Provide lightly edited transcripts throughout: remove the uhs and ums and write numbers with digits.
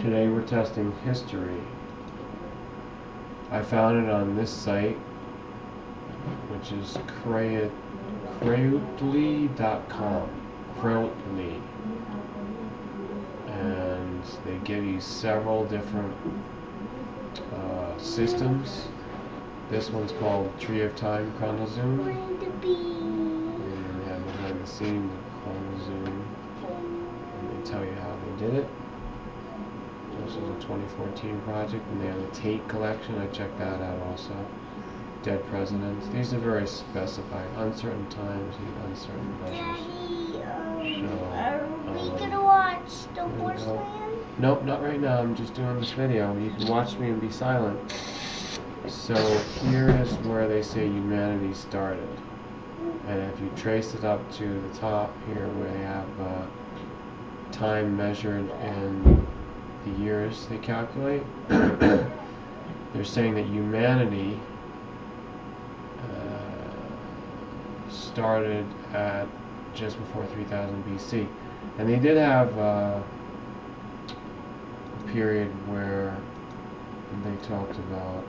Today we're testing history. I found it on this site, which is Crowdly.com. Crowdly. And they give you several different systems. This one's called Tree of Time Chronozoom. And they have behind the scenes of Chronozoom. And they tell you how they did it. This is a 2014 project, and they have a Tate collection. I checked that out also. Dead presidents. These are very specified. Uncertain times, uncertain measures. Daddy, are we gonna watch the Horseland? Nope, not right now. I'm just doing this video. You can watch me and be silent. So here is where they say humanity started. And if you trace it up to the top here where they have time measured in the years they calculate, they're saying that humanity started at just before 3000 BC. And they did have a period where they talked about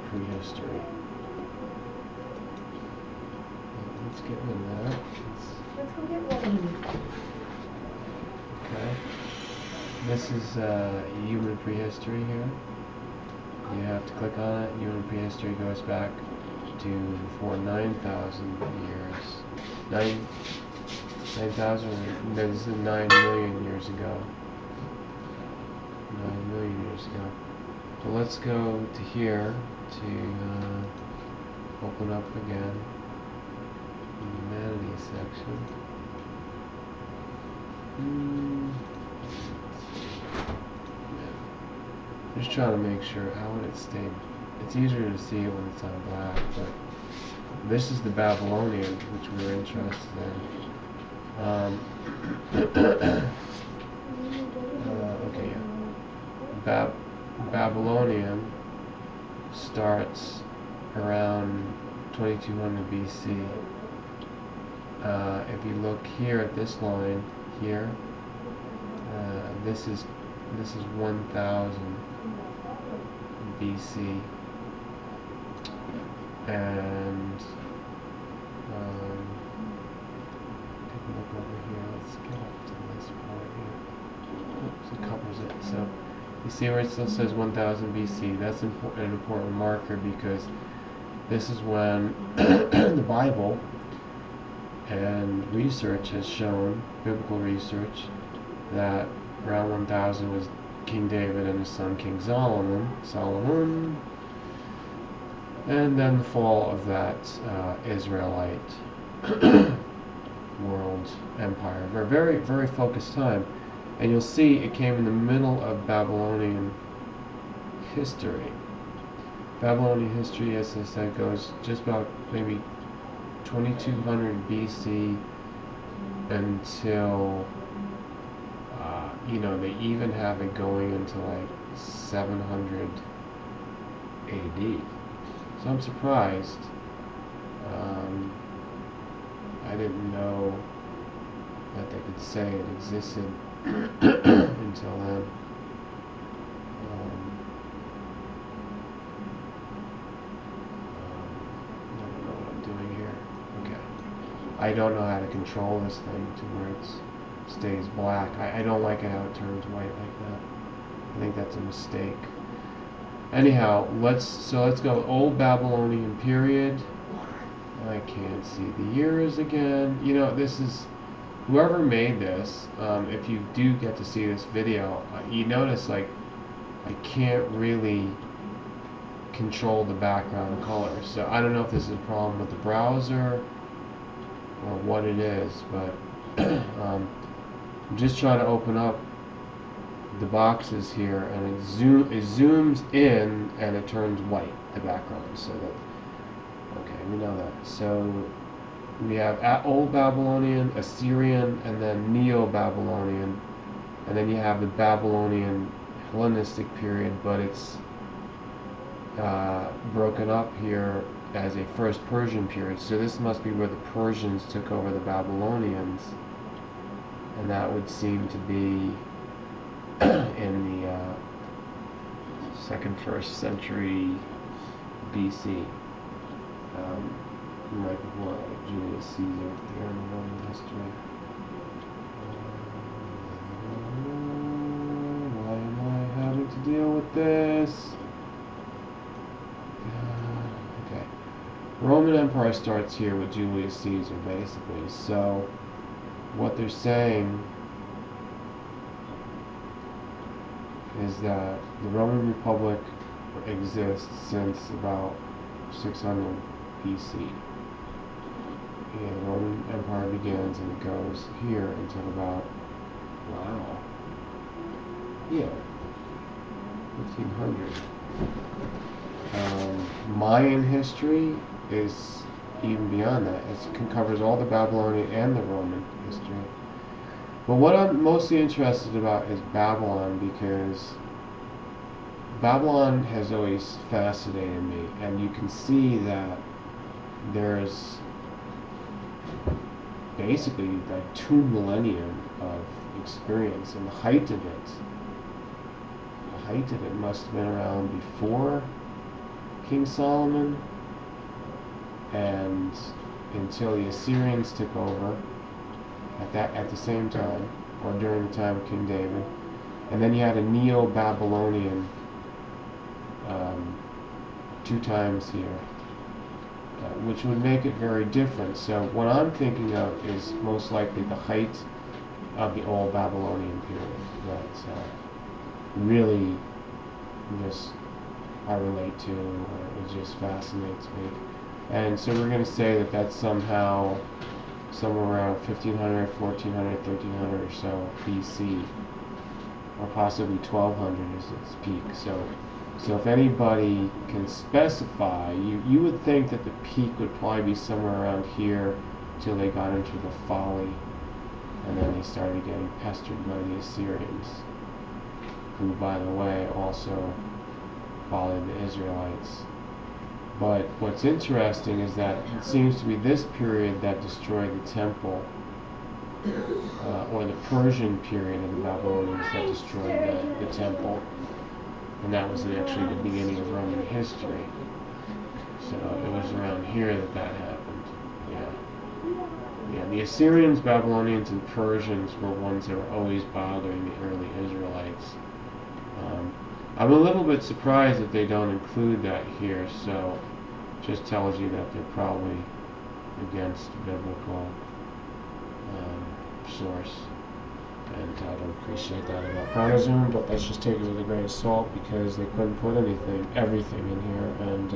prehistory. Let's get into that. Let's go get one. Okay. This is human prehistory here. You have to click on it. Human prehistory goes back to before 9,000 years. 9,000? This is 9 million years ago. 9 million years ago. So let's go to here to open up again the humanities section. Just trying to make sure how would it stay. It's easier to see it when it's on black, but this is the Babylonian, which we're interested in. Okay, yeah. Babylonian starts around 2200 BC. If you look here at this line here, this is 1000 BC, and take a look over here. Let's get up to this part here. Oops, it covers it. So you see where it still says 1000 BC. That's an important marker because this is when the Bible and research has shown, biblical research, that around 1000 was King David and his son King Solomon, and then the fall of that Israelite world empire. A very, very focused time. And you'll see it came in the middle of Babylonian history. Babylonian history, as I said, goes just about maybe 2200 BC until they even have it going into like 700 AD. So I'm surprised. I didn't know that they could say it existed until then. I don't know what I'm doing here. Okay. I don't know how to control this thing to where it stays black. I don't like it how it turns white like that. I think that's a mistake. Anyhow, let's go Old Babylonian period. I can't see the years again. This is whoever made this. If you do get to see this video, you notice like I can't really control the background color. So I don't know if this is a problem with the browser or what it is, but I'm just trying to open up the boxes here, and it zooms in and it turns white, the background. So that, okay, we know that. So we have Old Babylonian, Assyrian, and then Neo-Babylonian, and then you have the Babylonian Hellenistic period, but it's broken up here as a first Persian period. So this must be where the Persians took over the Babylonians, and that would seem to be in the second, first century BC, right before Julius Caesar here in the Roman history. Why am I having to deal with this? Okay. Roman Empire starts here with Julius Caesar, basically. So, what they're saying is that the Roman Republic exists since about 600 BC. And the Roman Empire begins and it goes here until about, wow, yeah, 1500. Mayan history is even beyond that. It covers all the Babylonian and the Roman history. But what I'm mostly interested about is Babylon, because Babylon has always fascinated me, and you can see that there's basically like 2 millennia of experience, and the height of it must have been around before King Solomon and until the Assyrians took over at the same time, or during the time of King David. And then you had a Neo-Babylonian 2 times here, which would make it very different. So what I'm thinking of is most likely the height of the old Babylonian period that really just I relate to, it just fascinates me. And so we're going to say that that's somehow somewhere around 1500, 1400, 1300 or so BC, or possibly 1200 is its peak. So if anybody can specify, you would think that the peak would probably be somewhere around here till they got into the folly, and then they started getting pestered by the Assyrians, who, by the way, also followed the Israelites. But what's interesting is that it seems to be this period that destroyed the temple, or the Persian period of the Babylonians that destroyed the temple, and that was actually the beginning of Roman history. So it was around here that happened. Yeah, the Assyrians, Babylonians, and Persians were ones that were always bothering the early Israelites. I'm a little bit surprised that they don't include that here, so just tells you that they're probably against biblical source, and I don't appreciate that about Protestant, but let's just take it with a grain of salt, because they couldn't put everything in here, and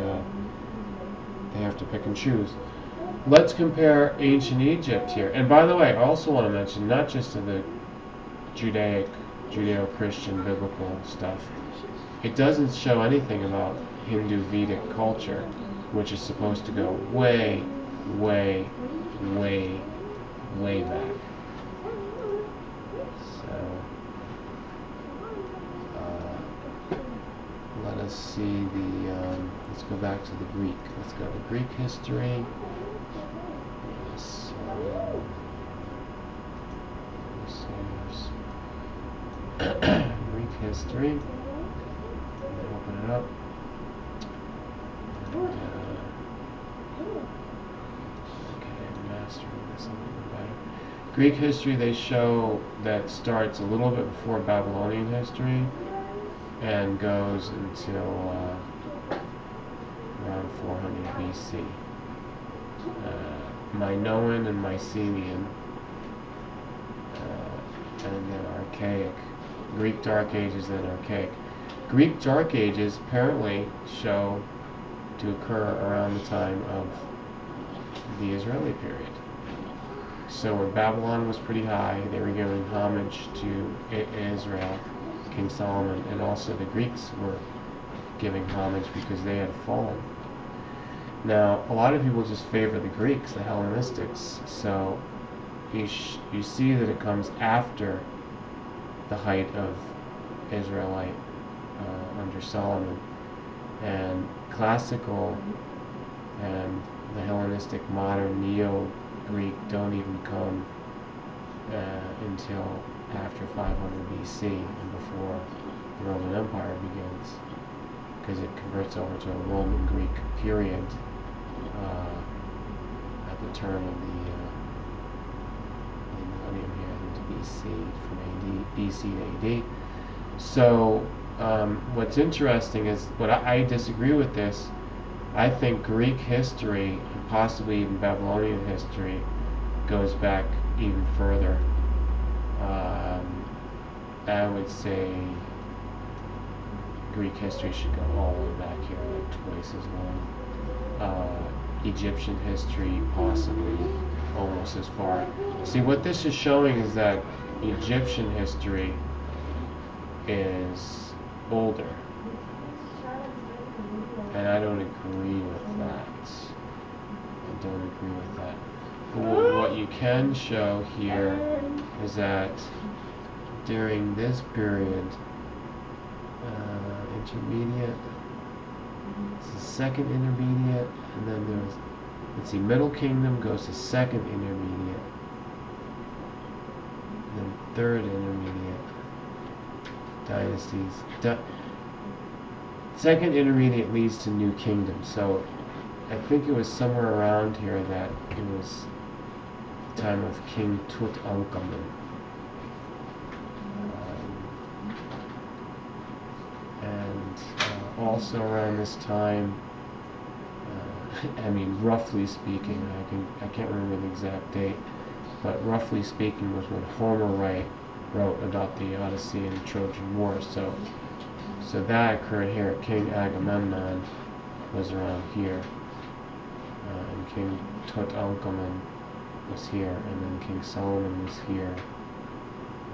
they have to pick and choose. Let's compare ancient Egypt here. And by the way, I also want to mention, not just to the Judeo-Christian biblical stuff, it doesn't show anything about Hindu-Vedic culture, which is supposed to go way, way, way, way back. So, let us see let's go back to the Greek. Let's go to Greek history. So, Greek history. Open it up. Okay, mastering this a little bit better. Greek history, they show that starts a little bit before Babylonian history and goes until around 400 BC. Minoan and Mycenaean, and then Archaic. Greek Dark Ages, then Archaic. Greek Dark Ages apparently show to occur around the time of the Israeli period. So when Babylon was pretty high, they were giving homage to Israel, King Solomon, and also the Greeks were giving homage because they had fallen. Now, a lot of people just favor the Greeks, the Hellenistics, so you see that it comes after the height of Israelite under Solomon, and classical and the Hellenistic modern Neo-Greek don't even come until after 500 BC and before the Roman Empire begins, because it converts over to a Roman Greek period at the turn of the millennium here into BC, from BC to AD. So what's interesting is, but I disagree with this. I think Greek history, and possibly even Babylonian history, goes back even further. I would say Greek history should go all the way back here, like twice as long. Egyptian history, possibly almost as far. See, what this is showing is that Egyptian history is older, and I don't agree with that. What you can show here is that during this period, intermediate, it's the second intermediate, and then there's, let's see, Middle Kingdom goes to second intermediate, and then third intermediate, dynasties. Second intermediate leads to New Kingdom. So I think it was somewhere around here that it was the time of King Tutankhamun. Also around this time, I mean, roughly speaking, I can't remember the exact date, but roughly speaking was when Homer wrote about the Odyssey and the Trojan War. So that occurred here. King Agamemnon was around here, and King Tutankhamun was here, and then King Solomon was here,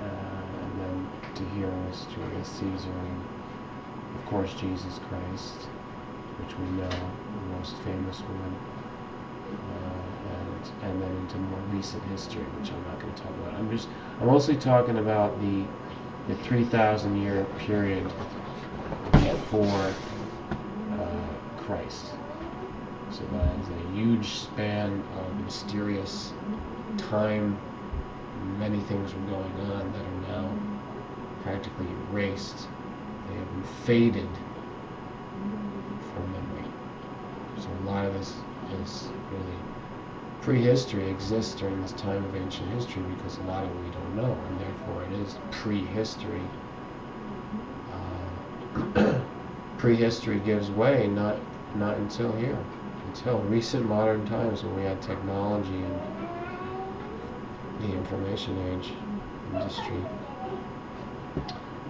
and then to here was Julius Caesar, and of course Jesus Christ, which we know, the most famous one, and then into more recent history, which I'm not going to talk about. I'm mostly talking about the 3,000 year period before Christ. So that is a huge span of mysterious time. Many things were going on that are now practically erased. They have been faded from memory. So a lot of this is really prehistory exists during this time of ancient history, because a lot of it we don't know, and therefore it is prehistory. Prehistory gives way not until here, until recent modern times, when we had technology and the information age industry.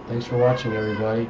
Thanks for watching, everybody.